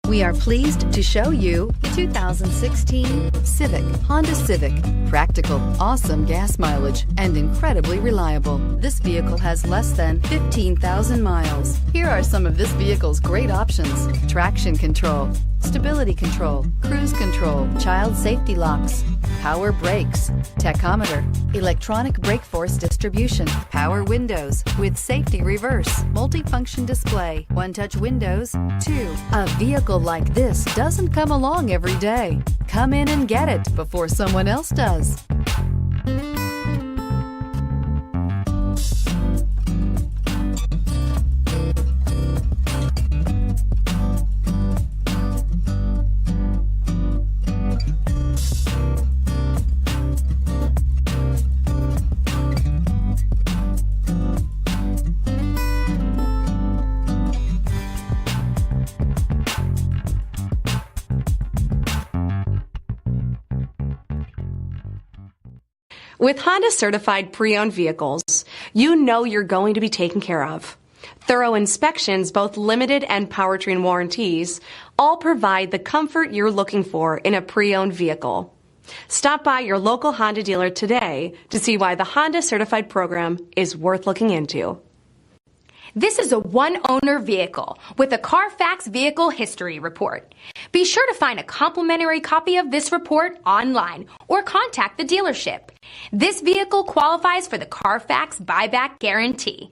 We are pleased to show you the 2016 Honda Civic. Practical, awesome gas mileage, and incredibly reliable. This vehicle has less than 15,000 miles. Here are some of this vehicle's great options: traction control, stability control, cruise control, child safety locks, power brakes, tachometer, electronic brake force distribution, power windows with safety reverse, multifunction display, one-touch windows, too. A vehicle like this doesn't come along every day. Come in and get it before someone else does. With Honda certified pre-owned vehicles, you know you're going to be taken care of. Thorough inspections, both limited and powertrain warranties, all provide the comfort you're looking for in a pre-owned vehicle. Stop by your local Honda dealer today to see why the Honda certified program is worth looking into. This is a one-owner vehicle with a CARFAX Vehicle History Report. Be sure to find a complimentary copy of this report online or contact the dealership. This vehicle qualifies for the CARFAX Buyback Guarantee.